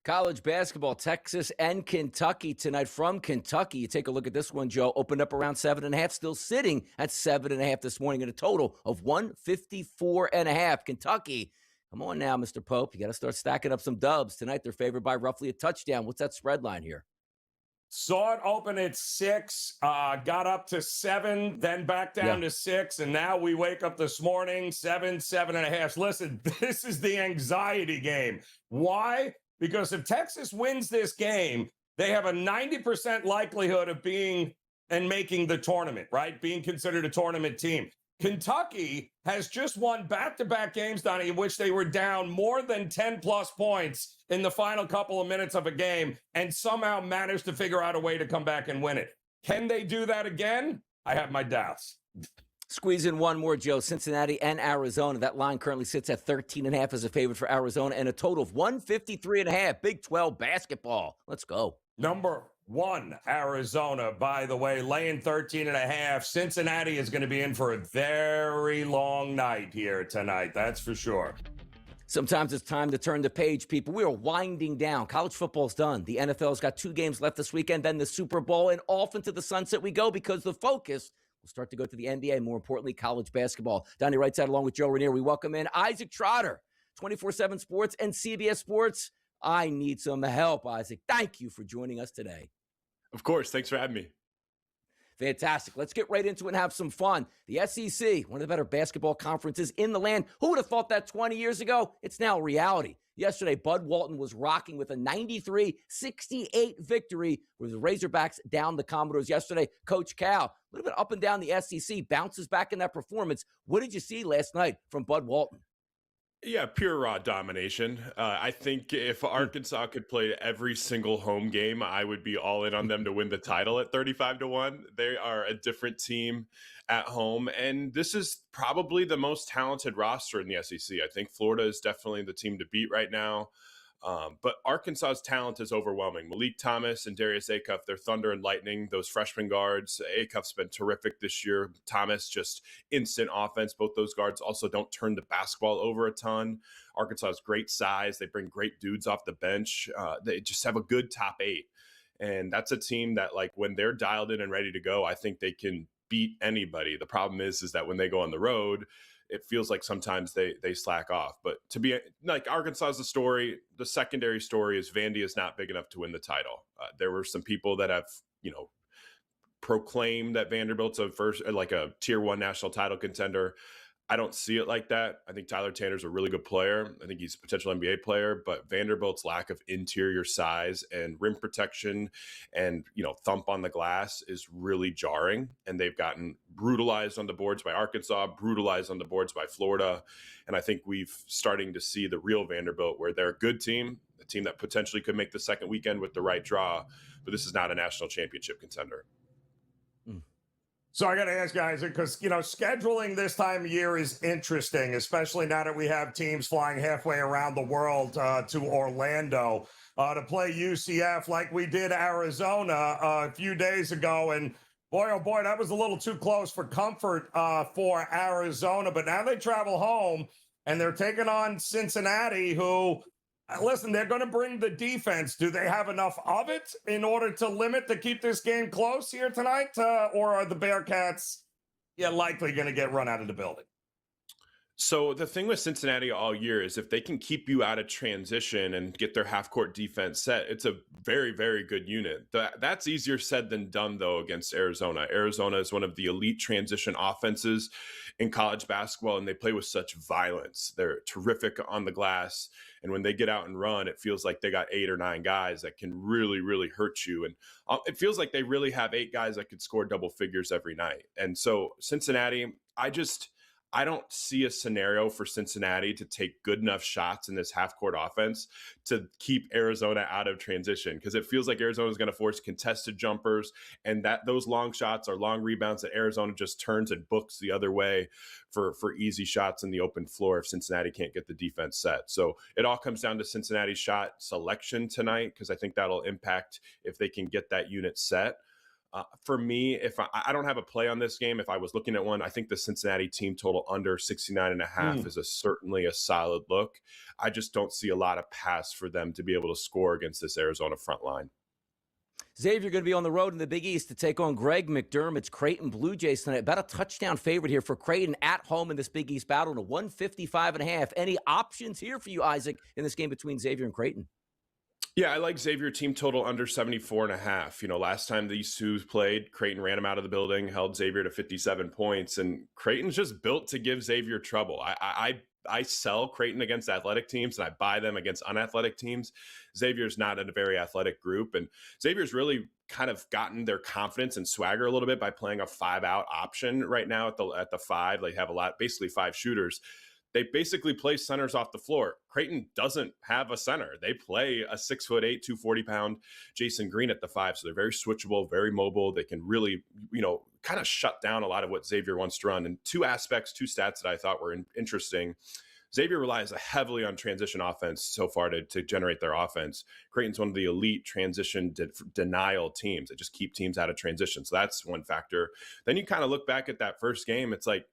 College basketball, Texas and Kentucky tonight from Kentucky. You take a look at this one, Joe. Opened up around 7.5, still sitting at 7.5 this morning at a total of 154.5. Kentucky, come on now, Mr. Pope. You got to start stacking up some dubs. Tonight they're favored by roughly a touchdown. What's that spread line here? Saw it open at 6, got up to 7, then back down to 6, and now we wake up this morning, 7.5. Listen, this is the anxiety game. Why? Because if Texas wins this game, they have a 90% likelihood of being and making the tournament, right? Being considered a tournament team. Kentucky has just won back-to-back games, Donnie, in which they were down more than 10-plus points in the final couple of minutes of a game and somehow managed to figure out a way to come back and win it. Can they do that again? I have my doubts. Squeeze in one more, Joe. Cincinnati and Arizona. That line currently sits at 13.5 as a favorite for Arizona and a total of 153.5. Big 12 basketball. Let's go. Number 1, Arizona, by the way, laying 13.5. Cincinnati is going to be in for a very long night here tonight. That's for sure. Sometimes it's time to turn the page, people. We are winding down. College football's done. The NFL's got 2 games left this weekend, then the Super Bowl, and off into the sunset we go because the focus will start to go to the NBA, more importantly, college basketball. Donnie right side along with Joe Rainier. We welcome in Isaac Trotter, 24/7 Sports and CBS Sports. I need some help, Isaac. Thank you for joining us today. Of course. Thanks for having me. Fantastic. Let's get right into it and have some fun. The SEC, one of the better basketball conferences in the land. Who would have thought that 20 years ago? It's now a reality. Yesterday, Bud Walton was rocking with a 93-68 victory with the Razorbacks down the Commodores yesterday. Coach Cal, a little bit up and down the SEC, bounces back in that performance. What did you see last night from Bud Walton? Yeah, pure raw domination. I think if Arkansas could play every single home game, I would be all in on them to win the title at 35-1. They are a different team at home, and this is probably the most talented roster in the SEC. I think Florida is definitely the team to beat right now. But Arkansas's talent is overwhelming. Malik Thomas and Darius Acuff, they're thunder and lightning, those freshman guards. Acuff's been terrific this year. Thomas, just instant offense. Both those guards also don't turn the basketball over a ton. Arkansas has great size. They bring great dudes off the bench. They just have a good top 8. And that's a team that, like, when they're dialed in and ready to go, I think they can beat anybody. The problem is that when they go on the road, it feels like sometimes they slack off. But to be like Arkansas is the story. The secondary story is Vandy is not big enough to win the title. There were some people that have, proclaimed that Vanderbilt's a tier 1 national title contender. I don't see it like that. I think Tyler Tanner's a really good player. I think he's a potential NBA player, but Vanderbilt's lack of interior size and rim protection and, thump on the glass is really jarring. And they've gotten brutalized on the boards by Arkansas, brutalized on the boards by Florida. And I think we've starting to see the real Vanderbilt where they're a good team, a team that potentially could make the second weekend with the right draw, but this is not a national championship contender. So I got to ask guys, because, scheduling this time of year is interesting, especially now that we have teams flying halfway around the world to Orlando to play UCF like we did Arizona a few days ago. And boy, oh boy, that was a little too close for comfort for Arizona. But now they travel home and they're taking on Cincinnati, who, listen, they're going to bring the defense. Do they have enough of it in order to keep this game close here tonight? Or are the Bearcats likely going to get run out of the building? So the thing with Cincinnati all year is if they can keep you out of transition and get their half-court defense set, it's a very, very good unit. That's easier said than done, though, against Arizona. Arizona is one of the elite transition offenses in college basketball, and they play with such violence. They're terrific on the glass, and when they get out and run, it feels like they got 8 or 9 guys that can really, really hurt you. And it feels like they really have 8 guys that could score double figures every night. And so Cincinnati, I don't see a scenario for Cincinnati to take good enough shots in this half-court offense to keep Arizona out of transition, because it feels like Arizona is going to force contested jumpers, and that those long shots are long rebounds that Arizona just turns and books the other way for easy shots in the open floor if Cincinnati can't get the defense set. So it all comes down to Cincinnati's shot selection tonight, because I think that'll impact if they can get that unit set. For me, if I don't have a play on this game, if I was looking at one, I think the Cincinnati team total under 69.5 is certainly a solid look. I just don't see a lot of pass for them to be able to score against this Arizona front line. Xavier going to be on the road in the Big East to take on Greg McDermott's Creighton Blue Jays tonight. About a touchdown favorite here for Creighton at home in this Big East battle in a 155.5. Any options here for you, Isaac, in this game between Xavier and Creighton? Yeah, I like Xavier team total under 74.5. Last time these two played, Creighton ran them out of the building, held Xavier to 57 points, and Creighton's just built to give Xavier trouble. I sell Creighton against athletic teams, and I buy them against unathletic teams. Xavier's not in a very athletic group, and Xavier's really kind of gotten their confidence and swagger a little bit by playing a 5-out option right now at the 5. They have basically 5 shooters. They basically play centers off the floor. Creighton doesn't have a center. They play a 6'8", 240-pound Jason Green at the 5. So they're very switchable, very mobile. They can really, kind of shut down a lot of what Xavier wants to run. And two stats that I thought were interesting. Xavier relies heavily on transition offense so far to generate their offense. Creighton's one of the elite transition denial teams that just keep teams out of transition. So that's one factor. Then you kind of look back at that first game. It's like,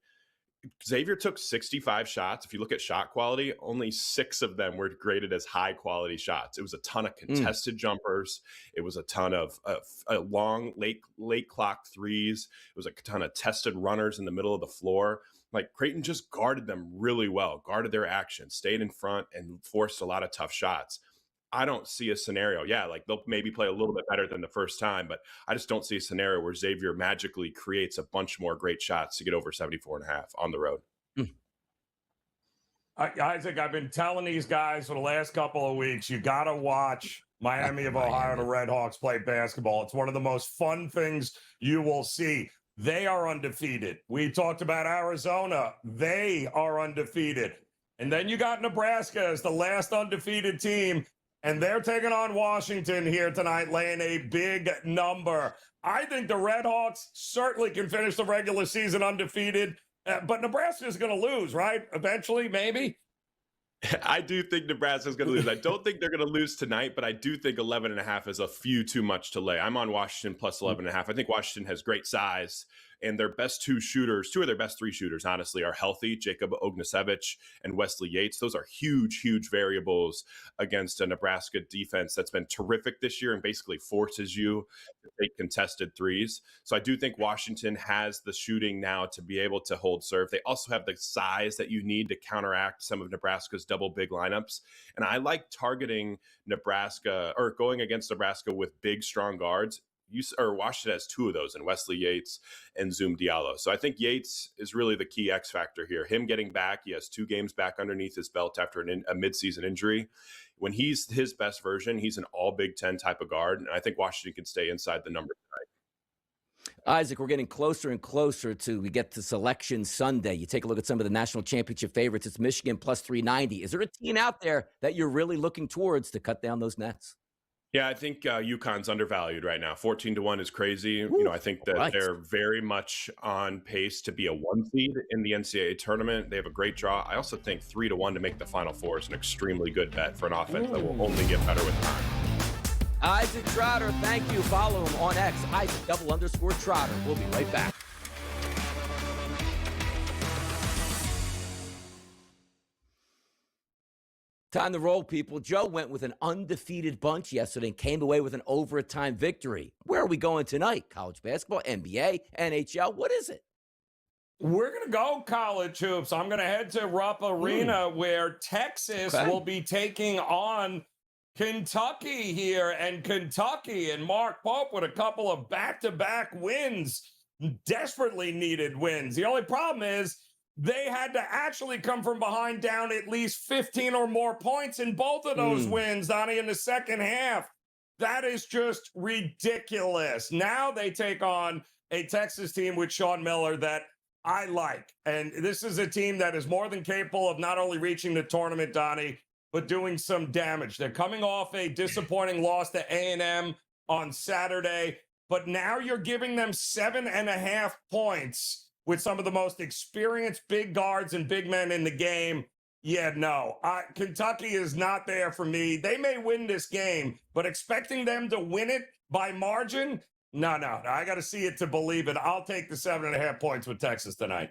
Xavier took 65 shots. If you look at shot quality, only 6 of them were graded as high quality shots. It was a ton of contested jumpers. It was a ton of long late clock threes. It was a ton of tested runners in the middle of the floor. Like, Creighton just guarded them really well, guarded their action, stayed in front, and forced a lot of tough shots. I don't see a scenario. Yeah, they'll maybe play a little bit better than the first time, but I just don't see a scenario where Xavier magically creates a bunch more great shots to get over 74.5 on the road. Isaac, I've been telling these guys for the last couple of weeks, you got to watch Miami of Ohio, the Red Hawks play basketball. It's one of the most fun things you will see. They are undefeated. We talked about Arizona. They are undefeated. And then you got Nebraska as the last undefeated team. And they're taking on Washington here tonight, laying a big number. I think the Red Hawks certainly can finish the regular season undefeated, but Nebraska is going to lose, right? Eventually, maybe. I do think Nebraska is going to lose. I don't think they're going to lose tonight, but I do think 11.5 is a few too much to lay. I'm on Washington plus 11.5. I think Washington has great size, and their best 2 of their best 3 shooters, honestly, are healthy. Jacob Ognisevich and Wesley Yates. Those are huge, huge variables against a Nebraska defense that's been terrific this year and basically forces you to take contested threes. So I do think Washington has the shooting now to be able to hold serve. They also have the size that you need to counteract some of Nebraska's double big lineups. And I like targeting Nebraska or going against Nebraska with big, strong guards. Washington has 2 of those in Wesley Yates and Zoom Diallo. So I think Yates is really the key X factor here. Him getting back, he has 2 games back underneath his belt after a midseason injury. When he's his best version, he's an all Big Ten type of guard, and I think Washington can stay inside the number tonight. Isaac, we're getting closer and closer we get to Selection Sunday. You take a look at some of the national championship favorites. It's Michigan plus 390. Is there a team out there that you're really looking towards to cut down those nets? Yeah, I think Yukon's undervalued right now. 14-1 is crazy. I think that they're very much on pace to be a 1 seed in the NCAA tournament. They have a great draw. I also think 3-1 to make the Final Four is an extremely good bet for an offense that will only get better with time. Isaac Trotter, thank you. Follow him on X, Isaac_Trotter. We'll be right back. Time to roll, people. Joe went with an undefeated bunch yesterday and came away with an overtime victory. Where are we going tonight? College basketball, NBA, NHL? What is it? We're going to go college hoops. I'm going to head to Rupp Arena where Texas will be taking on Kentucky here. And Kentucky and Mark Pope with a couple of back-to-back wins, desperately needed wins. The only problem is they had to actually come from behind down at least 15 or more points in both of those wins, Donnie, in the second half. That is just ridiculous. Now they take on a Texas team with Sean Miller that I like. And this is a team that is more than capable of not only reaching the tournament, Donnie, but doing some damage. They're coming off a disappointing loss to A&M on Saturday, but now you're giving them 7.5 points with some of the most experienced big guards and big men in the game. Yeah, no. Kentucky is not there for me. They may win this game, but expecting them to win it by margin, No. I got to see it to believe it. I'll take the 7.5 points with Texas tonight.